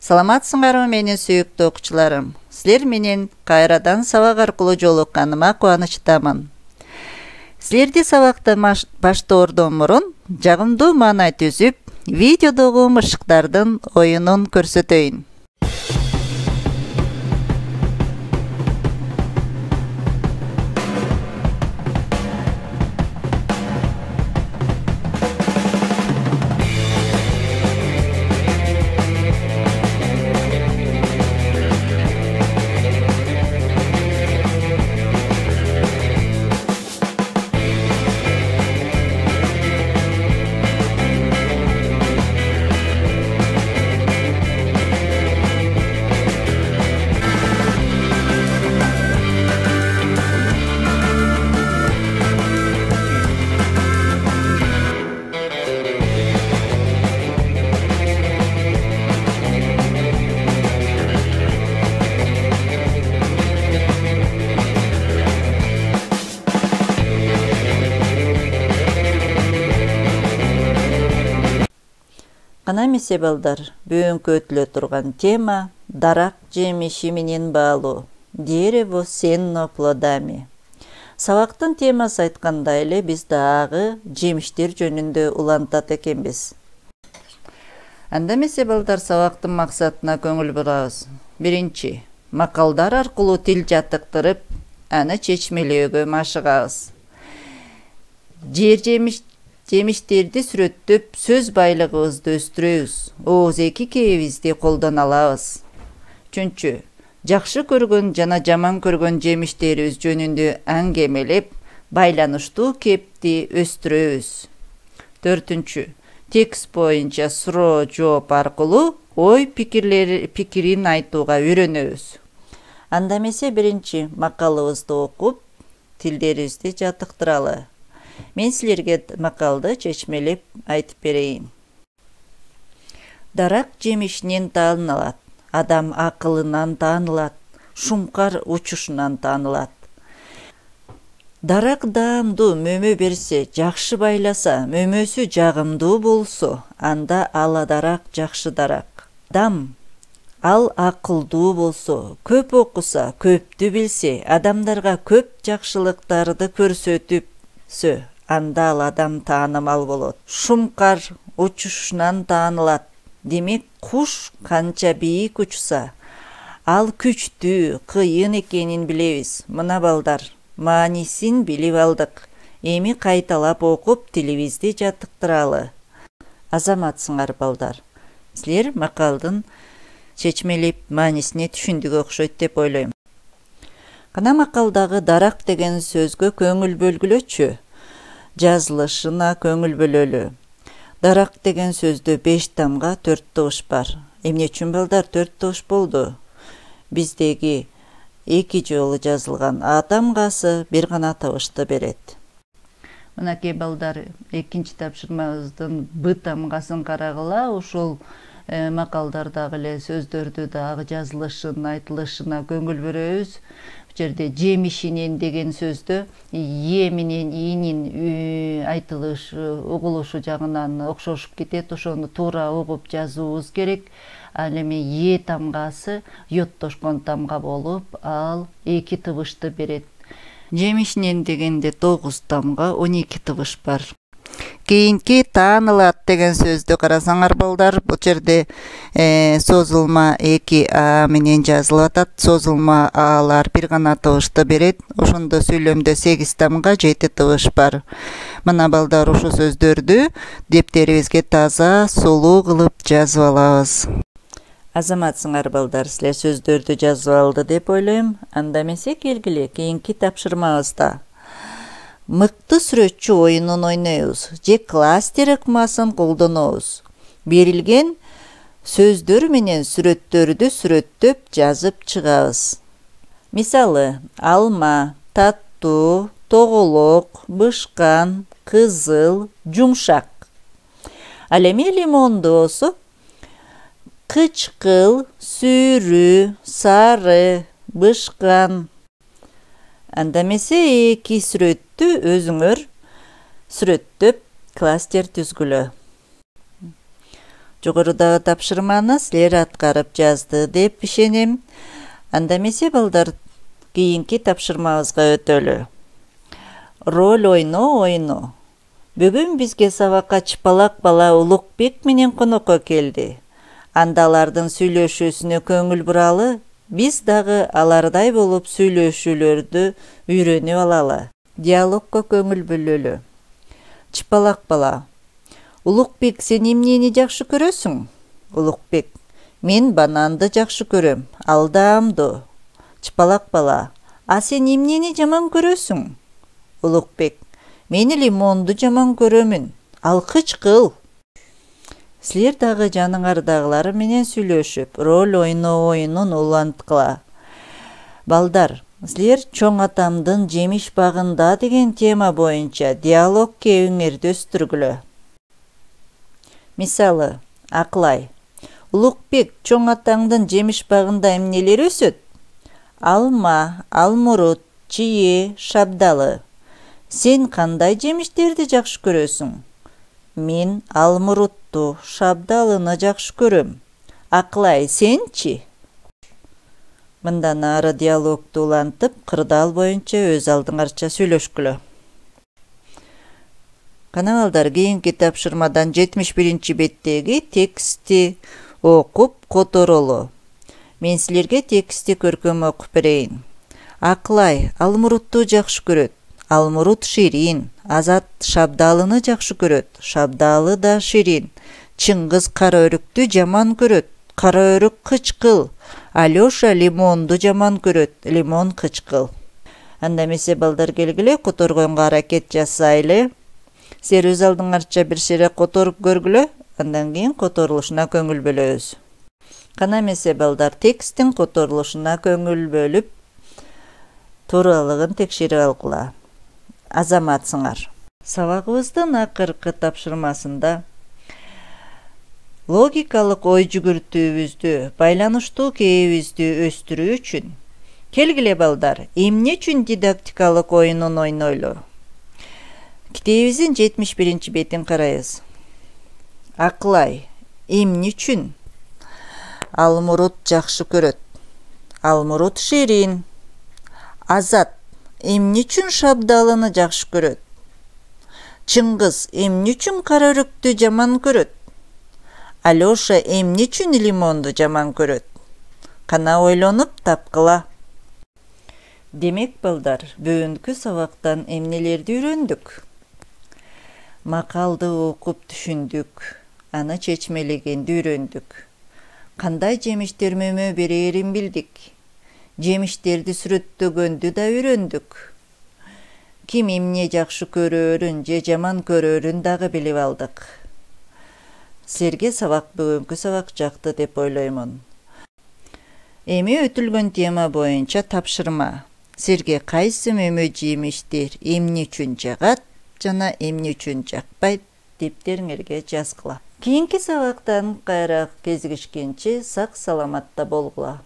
Саламатсыңарбы менин сүйүктүү окуучуларым. Силер менен кайрадан сабак аркылуу жолукканыма кубанычтамын. Силерди сабакты баштоордон мурун жагымдуу маанай түзүп, видеодогу мышыктардын оюнун көрсөтөйүн. Кана эмесе балдар, бүгүнкү өтүлө турган тема дарак жемиши менен баалуу. Дерево сенно плодами. Сабактын темасы айткандай эле биз дагы жемиштер жөнүндө улантат экенбиз. Анда эмесе балдар, сабактын максатына көңүл бурабыз. Биринчи, макалдар аркылуу тил жаттыктырып, аны чечмелөөгө машыгабыз. Жемиштерди сүрөттөп, сөз байлыгыбызды өстүрөбүз. Ооз-эки кээбизди колдоно алабыз. Үчүнчү, жакшы көргөн жана жаман көргөн жемиштерибиз жөнүндө аңгемелеп, байланыштуу кепти өстүрөбүз. Төртүнчү, текст боюнча суроо жооп аркылуу ой пикирин айтууга үйрөнөбүз. Анда эмесе биринчи макалыбызды окуп, тилдерибизди жаттыктыралы. Мен силерге макалды чечмелеп айтып берейин. Дарак жемишинен таанылат, адам акылынан таанылат, шумкар учушунан таанылат. Дарак даамдуу мөмө берсе, жакшы байласа, мөмөсү жагымдуу болсо, анда ал дарак жакшы дарак. Адам ал акылдуу болсо, көп окуса, көптү билсе, адамдарга көп жакшылыктарды көрсөтүпсө, анда ал адам таанымал болот. Шумкар учушунан таанылат. Демек, куш канча бийик учса, ал күчтүү, кыйын экенин билебиз. Мына балдар, маанисин билип алдык. Эми кайталап окуп, тилибизди жаттыктыралы. Азаматсыңар балдар. Силер макалдын чечмелеп маанисине түшүндүк окшойт деп ойлойм. Кана макалдагы дарак деген сөзгө көңүл бөлгүлөчү. Жазылышына көңүл бөлөлү. Дарак деген сөздө 5 тамга 4 тыбыш бар. Эмне үчүн балдар 4 тыбыш болду? Биздеги 2 жолу жазылган А тамгасы бир гана табышты берет. Мынакей балдар, экинчи тапшырмабыздын Б тамгасын карагыла, ошол макалдардагы эле сөздөрдү дагы жазылышын, айтылышына көңүл бөлөбүз. Бу жерде жемишинен деген сөздө Е менен Инин айтылыш, угулушу жагынан окшошуп кетет. Ошону туура угуп жазуубуз керек. Ал эми Е тамгасы йоттошкон тамга болуп, ал 2 тыбышты берет. Жемишинен дегенде 9 тамга 12 тыбыш бар. Кийинки таанылат деген сөздү карасаңар балдар, бул жерде созулма 2 А менен жазылып атат. Созулма Алар бир гана тыбышты берет. Ошондо сүйлөмдө 8 тамга 7 тыбыш бар. Мына балдар, ушул сөздөрдү дептерибизге таза, сулуу кылып жазып алабыз. Азаматсыңар балдар, силер сөздөрдү жазып алды деп ойлойм. Анда эмесе келгиле кийинки тапшырмабызда мыкты сүрөтчү оюнун ойнойбуз же кластер ыкмасын колдонобуз. Берилген сөздөр менен сүрөттөрдү сүрөттөп жазып чыгабыз. Мисалы, алма, таттуу, тоголок, бышкан, кызыл, жумшак. Ал эми лимонду болсо кычкыл, сүүрүү, сары, бышкан. Анда эмесе 2 сүрөттү өзүңөр сүрөттөп кластер түзгүлө. Жогорудагы тапшырманы силер аткарып жазды деп ишенем. Анда эмесе балдар, кийинки тапшырмабызга өтөлү. Роль ойно. Бүгүн бизге сабакка Чыпалак бала Улукбек менен конокко келди. Анда алардын сүйлөшүүсүнө көңүл буралы, биз дагы алардай болуп сүйлөшүүлөрдү үйрөнүп алалы. Диалогко көңүл бөлөлү. Чыпалак бала: Улукбек, сен эмнени жакшы көрөсүң? Улукбек: мен бананды жакшы көрөм, ал даамдуу. Чыпалак бала: а сен эмнени жаман көрөсүң? Улукбек: мен лимонду жаман көрөмүн, ал кычкыл. Силер дагы жаныңардагылар менен сүйлөшүп, роль ойноо оюнун уланткыла. Балдар, силер чоң атамдын жемиш багында деген тема боюнча диалог кебиңерди өстүргүлө. Мисалы, Акылай: Улукбек, чоң атаңдын жемиш багында эмнелер өсөт? Алма, алмурут, чие, шабдалы. Сен кандай жемиштерди жакшы көрөсүң? Мен алмурутту, шабдалыны жакшы көрөм. Акылай, сенчи? Мындан ары диалогду улантып, кырдаал боюнча өз алдыңарча сүйлөшкүлө. Кана балдар, кийинки тапшырмадан 71 беттеги текстти окуп которолу. Мен силерге текстти көркөм окуп берейин. Акылай алмурутту жакшы көрөт. Алмурут ширин. Азат шабдалыны жакшы көрөт. Шабдалы да ширин. Чыңгыз кара өрүктү жаман көрөт. Кара өрүк кычкыл. Алёша лимонду жаман көрөт. Лимон кычкыл. Анда эмесе балдар, келгиле которгонго аракет жасайлы. Силер өз алдыңарча бир шере которуп көргүлө, андан кийин которулушуна көңүл бөлөбүз. Кана эмесе балдар, тексттин которулушуна көңүл бөлүп, тууралыгын текшерип алгыла. Азаматсыңар. Сабагыбыздын акыркы тапшырмасында логикалык ой жүгүртүүбүздү, байланыштуу кээбизди өстүрүү үчүн келгиле балдар, эмне үчүн дидактикалык оюнун ойнойлу? Китебибиздин 71 бетин карайбыз. Акылай: эмне үчүн? Алмурут жакшы көрөт. Алмурут ширин. Азат: эмне үчүн шабдалыны жакшы көрөт? Чыңгыз: эмне үчүн кара өрүктү жаман көрөт? Алёша: эмне үчүн лимонду жаман көрөт? Кана ойлонуп тапкыла. Демек балдар, бүгүнкү сабактан эмнелерди үйрөндүк? Макалды окуп түшүндүк, аны чечмелегенди үйрөндүк. Кандай жемиштер мөмө берерин билдик. Жемиштерди сүрөттөгөндү да үйрөндүк. Ким эмне жакшы көрөрүн же жаман көрөрүн дагы билип алдык. Силерге сабак, бүгүнкү сабак жакты деп ойлоймун. Эми өтүлгөн тема боюнча тапшырма. Силерге кайсы мөмө жемиштер эмне үчүн жагат жана эмне үчүн жакпайт дептериңерге жазгыла. Кийинки сабактан кайра кезигишкенче сак саламатта болгула.